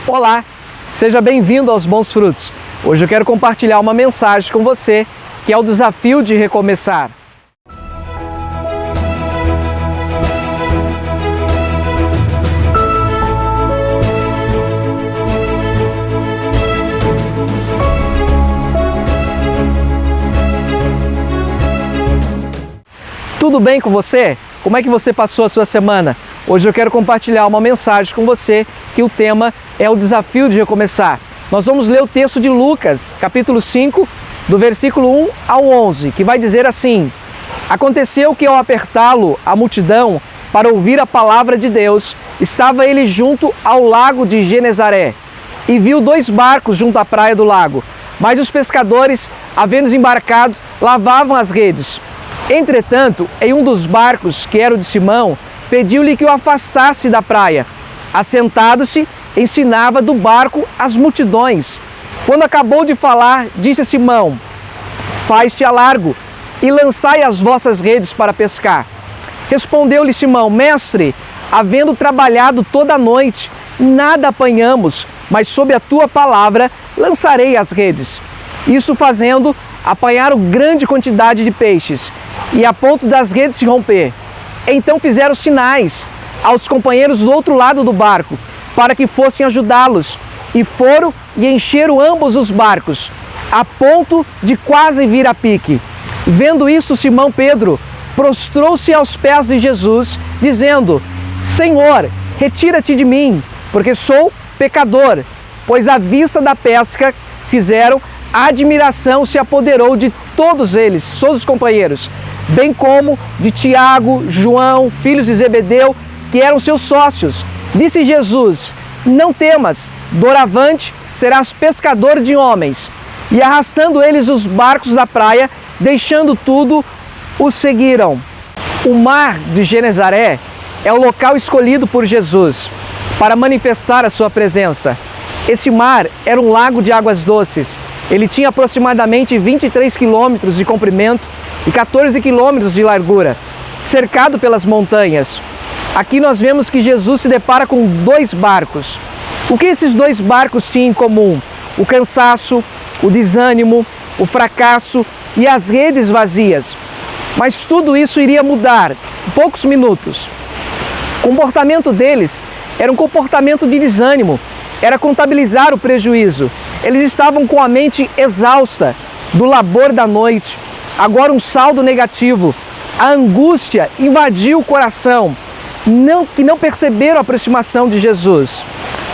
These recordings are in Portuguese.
Olá, seja bem-vindo aos Bons Frutos. Hoje eu quero compartilhar uma mensagem com você que é o desafio de recomeçar. Tudo bem com você? Como é que você passou a sua semana? Hoje eu quero compartilhar uma mensagem com você que o tema é o desafio de recomeçar. Nós vamos ler o texto de Lucas, capítulo 5, do versículo 1 ao 11, que vai dizer assim: Aconteceu que ao apertá-lo a multidão para ouvir a palavra de Deus, estava ele junto ao lago de Genezaré e viu 2 barcos junto à praia do lago, mas os pescadores, havendo embarcado, lavavam as redes. Entretanto, em um dos barcos, que era o de Simão, pediu-lhe que o afastasse da praia. Assentado-se, ensinava do barco as multidões. Quando acabou de falar, disse a Simão: Faz-te a largo e lançai as vossas redes para pescar. Respondeu-lhe Simão: Mestre, havendo trabalhado toda a noite, nada apanhamos, mas sob a tua palavra lançarei as redes. Isso fazendo, apanharam grande quantidade de peixes, e a ponto das redes se romper. Então fizeram sinais aos companheiros do outro lado do barco, para que fossem ajudá-los. E foram e encheram ambos os barcos, a ponto de quase vir a pique. Vendo isto, Simão Pedro prostrou-se aos pés de Jesus, dizendo: Senhor, retira-te de mim, porque sou pecador. Pois à vista da pesca fizeram, a admiração se apoderou de todos eles, todos os companheiros, bem como de Tiago, João, filhos de Zebedeu, que eram seus sócios. Disse Jesus: Não temas, doravante serás pescador de homens. E arrastando eles os barcos da praia, deixando tudo, os seguiram. O mar de Genezaré é o local escolhido por Jesus para manifestar a sua presença. Esse mar era um lago de águas doces. Ele tinha aproximadamente 23 quilômetros de comprimento e 14 quilômetros de largura, cercado pelas montanhas. Aqui nós vemos que Jesus se depara com 2 barcos. O que esses 2 barcos tinham em comum? O cansaço, o desânimo, o fracasso e as redes vazias. Mas tudo isso iria mudar em poucos minutos. O comportamento deles era um comportamento de desânimo, era contabilizar o prejuízo. Eles estavam com a mente exausta do labor da noite, agora um saldo negativo. A angústia invadiu o coração, que não perceberam a aproximação de Jesus.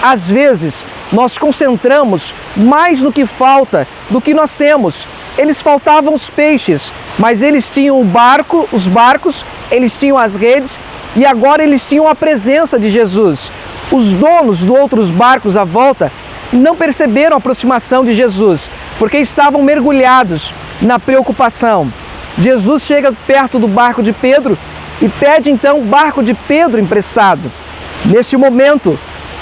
Às vezes, nós concentramos mais no que falta do que nós temos. Eles faltavam os peixes, mas eles tinham os barcos, eles tinham as redes e agora eles tinham a presença de Jesus. Os donos de outros barcos à volta não perceberam a aproximação de Jesus, porque estavam mergulhados na preocupação. Jesus chega perto do barco de Pedro e pede então o barco de Pedro emprestado. Neste momento,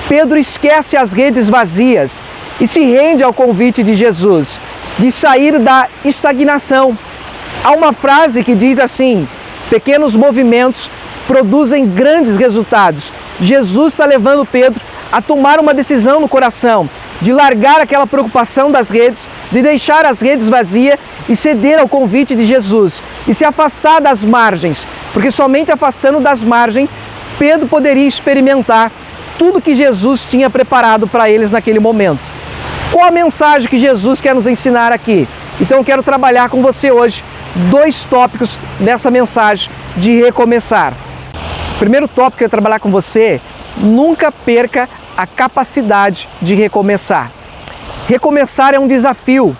Pedro esquece as redes vazias e se rende ao convite de Jesus de sair da estagnação. Há uma frase que diz assim: pequenos movimentos produzem grandes resultados. Jesus está levando Pedro a tomar uma decisão no coração, de largar aquela preocupação das redes, de deixar as redes vazias e ceder ao convite de Jesus e se afastar das margens, porque somente afastando das margens, Pedro poderia experimentar tudo que Jesus tinha preparado para eles naquele momento. Qual a mensagem que Jesus quer nos ensinar aqui? Então eu quero trabalhar com você hoje 2 tópicos dessa mensagem de recomeçar. O primeiro tópico que eu quero trabalhar com você: nunca perca a capacidade de recomeçar. Recomeçar é um desafio.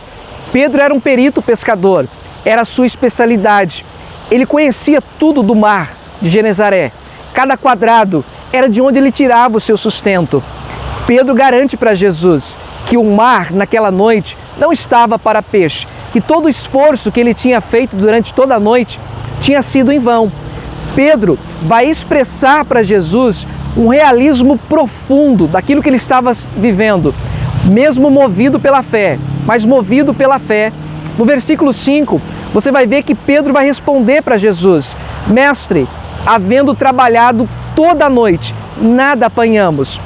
Pedro era um perito pescador, era a sua especialidade. Ele conhecia tudo do mar de Genezaré. Cada quadrado era de onde ele tirava o seu sustento. Pedro garante para Jesus que o mar naquela noite não estava para peixe, que todo o esforço que ele tinha feito durante toda a noite tinha sido em vão. Pedro vai expressar para Jesus um realismo profundo daquilo que ele estava vivendo, mesmo movido pela fé. Mas movido pela fé, no versículo 5, você vai ver que Pedro vai responder para Jesus: Mestre, havendo trabalhado toda a noite, nada apanhamos.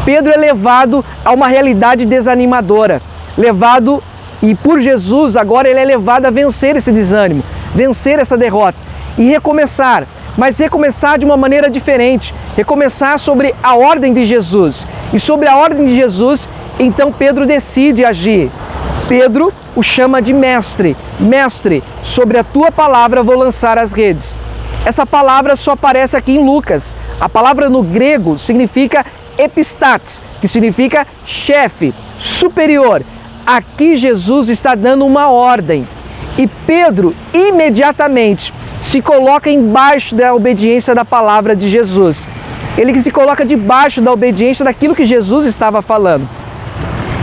Pedro é levado a uma realidade desanimadora, e por Jesus agora ele é levado a vencer esse desânimo, vencer essa derrota e recomeçar, mas recomeçar de uma maneira diferente, recomeçar sobre a ordem de Jesus. E sobre a ordem de Jesus, então Pedro decide agir. Pedro o chama de mestre. Mestre, sobre a tua palavra vou lançar as redes. Essa palavra só aparece aqui em Lucas. A palavra no grego significa epistates, que significa chefe, superior. Aqui Jesus está dando uma ordem. E Pedro imediatamente se coloca embaixo da obediência da palavra de Jesus. Ele se coloca debaixo da obediência daquilo que Jesus estava falando.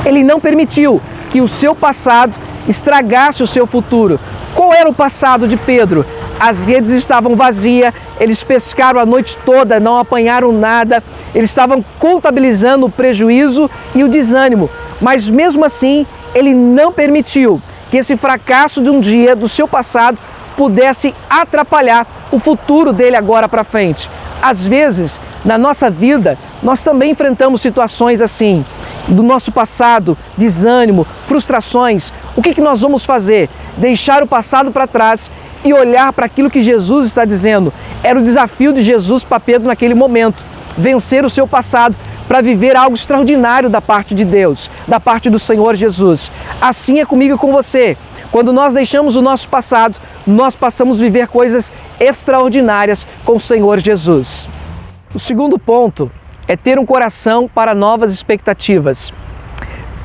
Ele não permitiu que o seu passado estragasse o seu futuro. Qual era o passado de Pedro? As redes estavam vazias, eles pescaram a noite toda, não apanharam nada, eles estavam contabilizando o prejuízo e o desânimo. Mas mesmo assim, ele não permitiu que esse fracasso de um dia, do seu passado, pudesse atrapalhar o futuro dele agora para frente. Às vezes, na nossa vida, nós também enfrentamos situações assim, do nosso passado, desânimo, frustrações. O que nós vamos fazer? Deixar o passado para trás e olhar para aquilo que Jesus está dizendo. Era o desafio de Jesus para Pedro naquele momento, vencer o seu passado para viver algo extraordinário da parte de Deus, da parte do Senhor Jesus. Assim é comigo e com você. Quando nós deixamos o nosso passado, nós passamos a viver coisas extraordinárias com o Senhor Jesus. O segundo ponto é ter um coração para novas expectativas.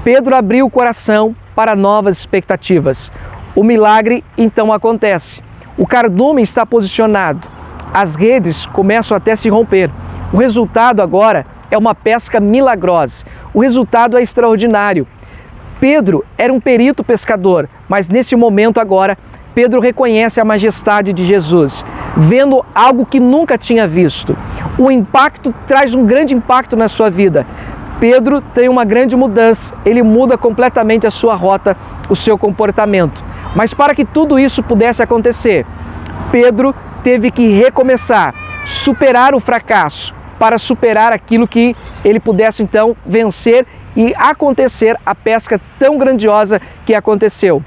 Pedro abriu o coração para novas expectativas. O milagre então acontece. O cardume está posicionado. As redes começam até a se romper. O resultado agora é uma pesca milagrosa. O resultado é extraordinário. Pedro era um perito pescador, mas nesse momento agora, Pedro reconhece a majestade de Jesus, vendo algo que nunca tinha visto. O impacto traz um grande impacto na sua vida. Pedro tem uma grande mudança, ele muda completamente a sua rota, o seu comportamento. Mas para que tudo isso pudesse acontecer, Pedro teve que recomeçar, superar o fracasso, para superar aquilo que ele pudesse então vencer e acontecer a pesca tão grandiosa que aconteceu.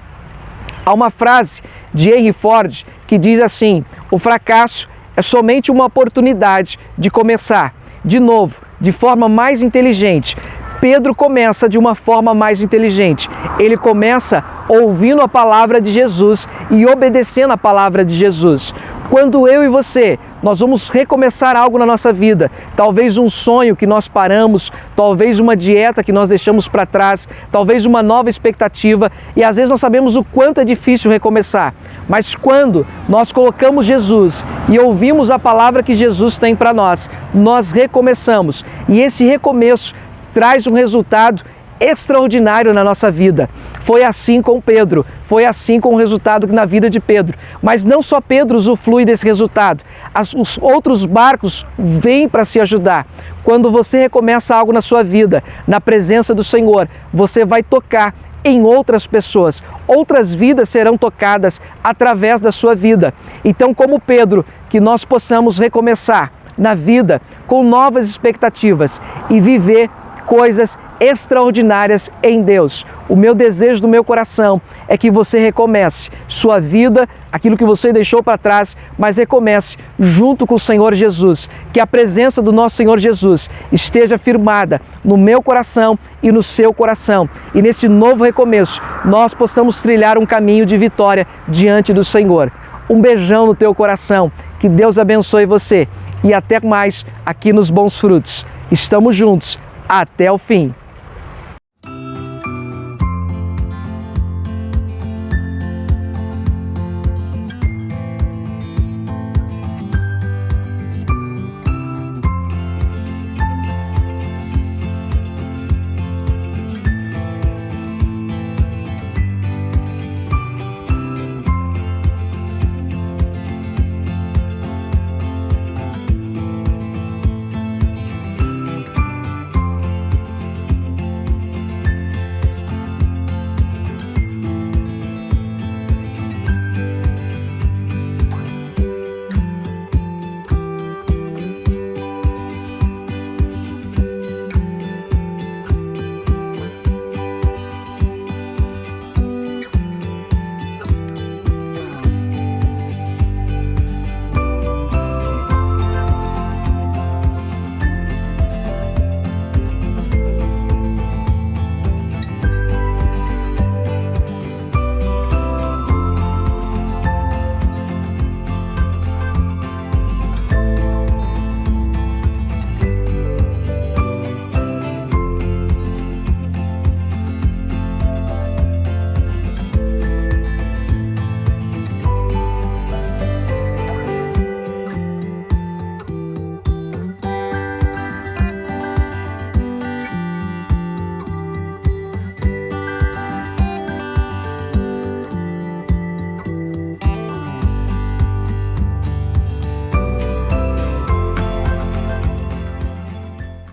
Há uma frase de Henry Ford que diz assim: o fracasso é somente uma oportunidade de começar de novo, de forma mais inteligente. Pedro começa de uma forma mais inteligente. Ele começa ouvindo a palavra de Jesus e obedecendo a palavra de Jesus. Quando eu e você, nós vamos recomeçar algo na nossa vida, talvez um sonho que nós paramos, talvez uma dieta que nós deixamos para trás, talvez uma nova expectativa, e às vezes nós sabemos o quanto é difícil recomeçar. Mas quando nós colocamos Jesus e ouvimos a palavra que Jesus tem para nós, nós recomeçamos. E esse recomeço traz um resultado extraordinário na nossa vida. Foi assim com Pedro, foi assim com o resultado na vida de Pedro. Mas não só Pedro usufrui desse resultado, os outros barcos vêm para se ajudar. Quando você recomeça algo na sua vida, na presença do Senhor, você vai tocar em outras pessoas, outras vidas serão tocadas através da sua vida. Então, como Pedro, que nós possamos recomeçar na vida com novas expectativas e viver coisas extraordinárias em Deus. O meu desejo do meu coração é que você recomece sua vida, aquilo que você deixou para trás, mas recomece junto com o Senhor Jesus. Que a presença do nosso Senhor Jesus esteja firmada no meu coração e no seu coração. E nesse novo recomeço, nós possamos trilhar um caminho de vitória diante do Senhor. Um beijão no teu coração. Que Deus abençoe você. E até mais aqui nos Bons Frutos. Estamos juntos até o fim.